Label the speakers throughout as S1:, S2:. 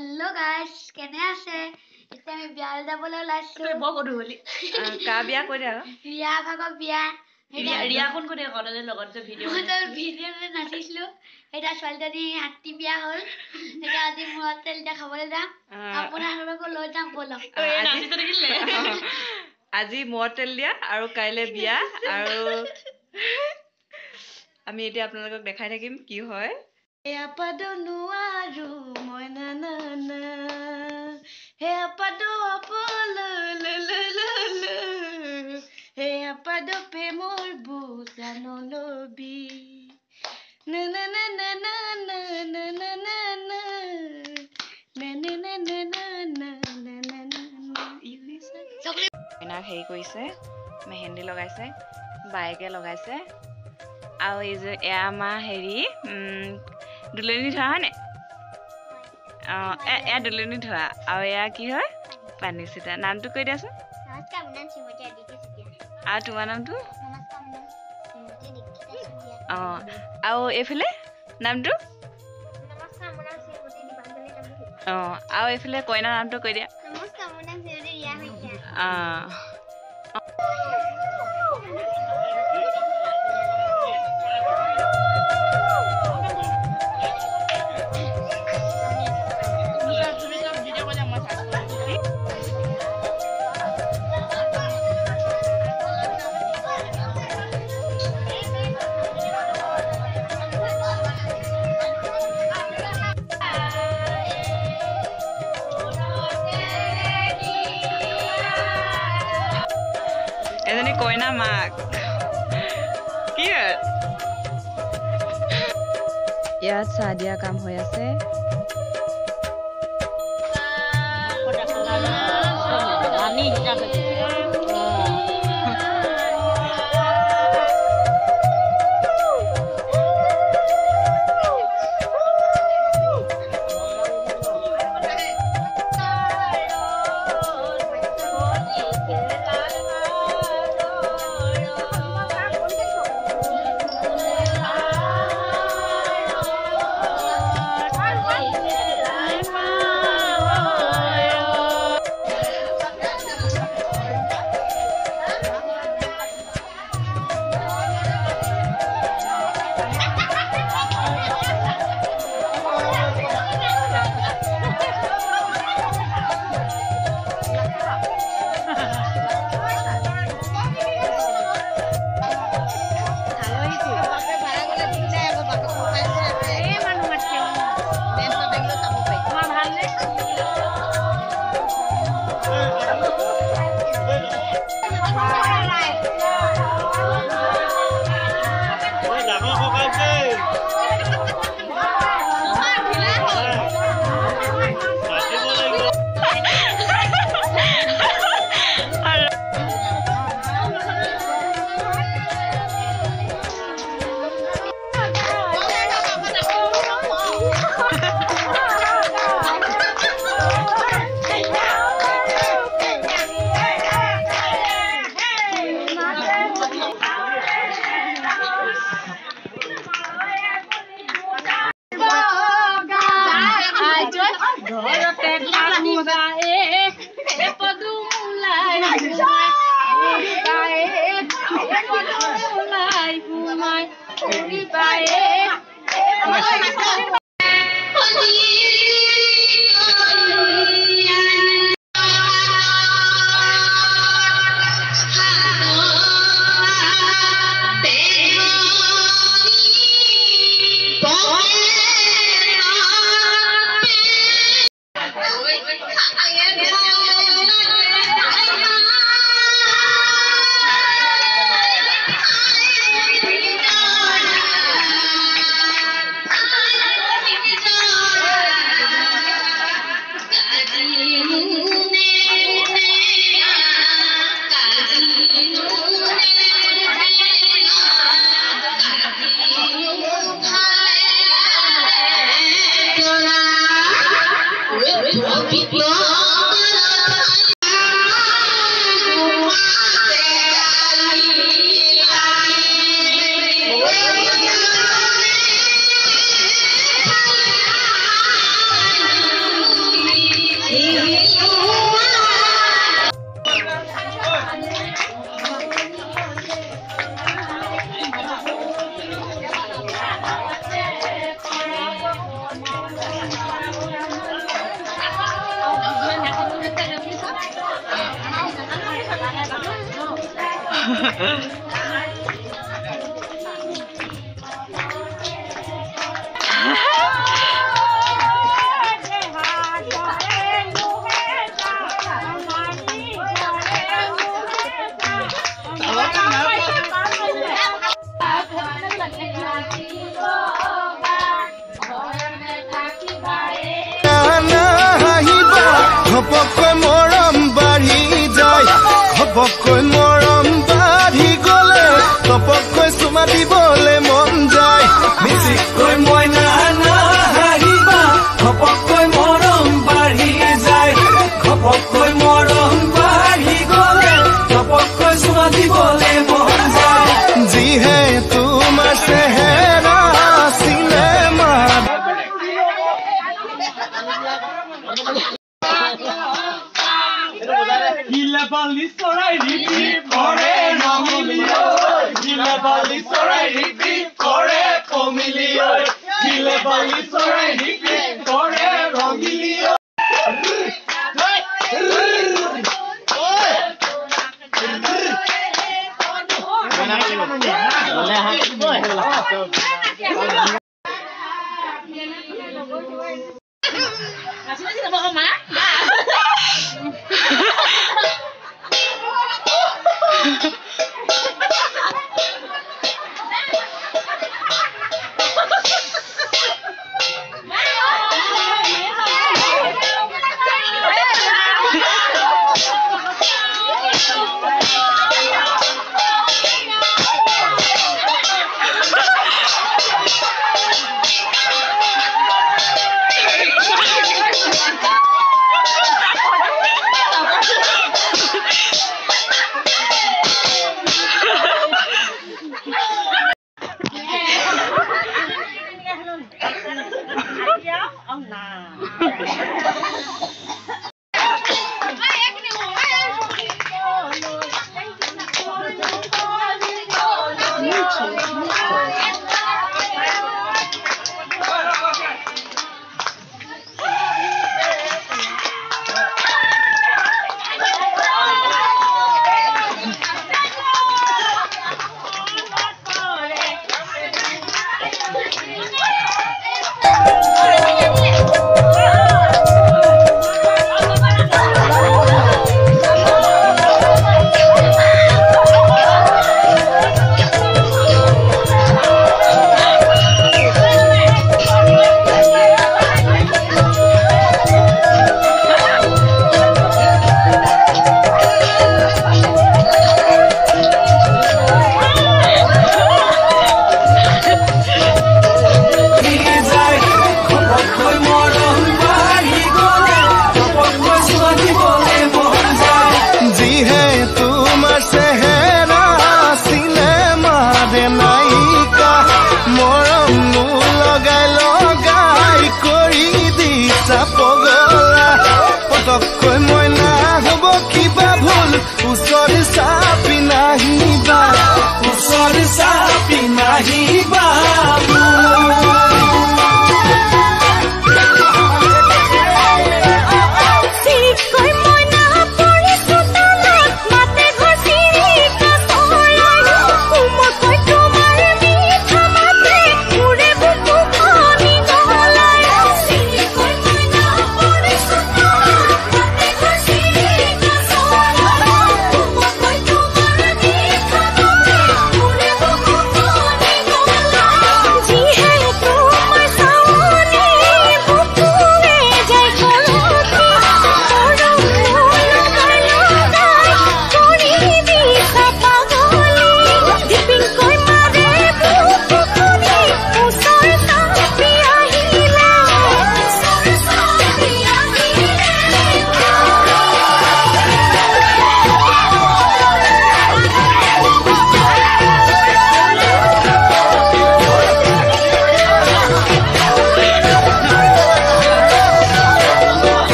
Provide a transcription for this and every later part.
S1: Hello guys, কেনে আছে? এতিয়া আমি বিয়া যাবলৈ ওলাইছো।
S2: তুই বৰ গধু হলি।
S3: কা বিয়া কৈ দে আৰু।
S1: ৰিয়া ভাগৰ বিয়া।
S2: ৰিয়া কোন কোনে কলে লগত যে ভিডিঅ'।
S1: মই তো ভিডিঅ'তে নাচিছিলো। এটা ছোৱালীজনী হাতী বিয়া হ'ল। এটা আজি মূৰত তেল দিয়া খাবলৈ যাম। আপোনালোকক লৈ যাম বলক।
S2: নাচিছে দেখিলে।
S3: আজি মূৰত তেল দিয়া আৰু কাইলে বিয়া আৰু আমি এতিয়া আপোনালোকক দেখাই থাকিম কি হয়।
S2: Hea pado nuaru moi na na na. Hea pado apolo le le le le. Hea pado pe mor busa no lobi. Na na na na na na na na na na. Na na na na na na na na na.
S3: Enough হেৰি কৰিছে, মেহেন্দি লগাইছে, বাইকে লগাইছে আৰু এই যে এয়া আমাৰ হেৰি দুলনি ধোৱা হয়নে? অঁ এয়া দুলনি ধোৱা আৰু এয়া কি হয়? পানী চিটা। নামটো কৈ দিয়াচোন। আৰু তোমাৰ নামটো? অঁ আৰু এইফালে নামটো? অঁ আৰু এইফালে কইনা নামটো কৈ দিয়া। অঁ এজনী কইনা মাক কি ইয়াত চাহ দিয়া কাম হৈ আছে।
S4: ঘপককৈ মৰম বাঢ়ি যায় ঘপককৈ মৰম বাঢ়ি গলে ঘপককৈ চুমা দিবলৈ মন যায় মিচিককৈ মইনা নাহিবা ঘপককৈ মৰম বাঢ়ি যায় ঘপককৈ মৰম বাঢ়ি গলে ঘপককৈ চুমা দিবলৈ মন যায় যিহে তোমাৰ চেহেৰা cinema
S5: Gilabali sorai ripi kore romilio Gilabali sorai ripi kore pomilio Gilabali sorai ripi kore romilio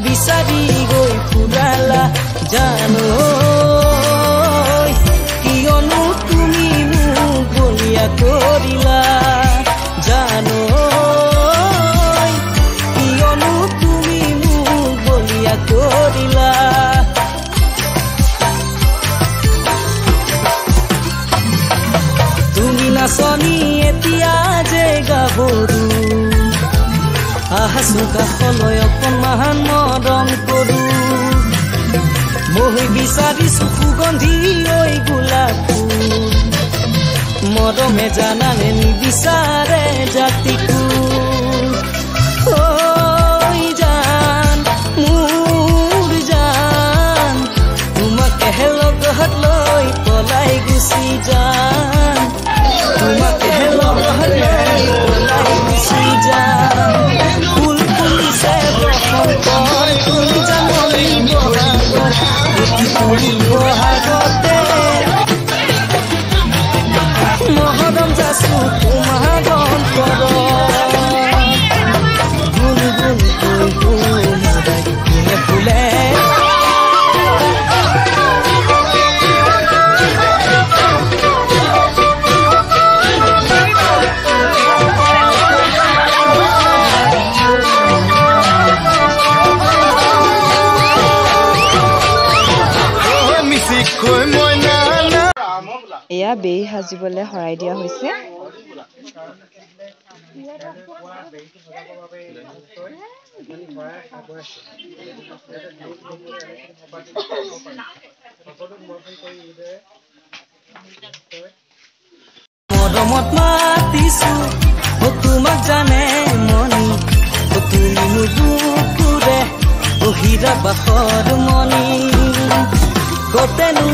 S6: বিচাৰি গৈ ফুৰালা জানো কিয়নো তুমি মোক বলিয়া কৰিলা জানো কিয়নো তুমি মোক বলিয়া কৰিলা তুমি নাচনি এতিয়া যে গাভৰু আহাসু কাষলৈ অকণমান মৰম কৰো মই বিচাৰিছো সুগন্ধি ঐ গোলাপ ফুল মৰমে জানানে নিবিচাৰে জাতিটো ঐ জান মোৰ জান তোমাকে লগত লৈ পলাই গুচি যাম তোমাকে লগত লৈ পলাই গুচি যাম ফুল ফুলিছে বসন্তৰ তুমি জানলি বহাগত এটি ফুলি বহাগতে মহৰম যাচো তোমাৰ অন্তৰত গুণ গুণ কৈ গুণাই কোনে ফুলে
S3: এয়া বেই সাজিবলৈ হৰাই দিয়া হৈছে
S6: মৰমত মাতিছো তোমাক জানে মনি তুমি নুবুকুৰে বহিৰা বাসৰ মনি কতেনো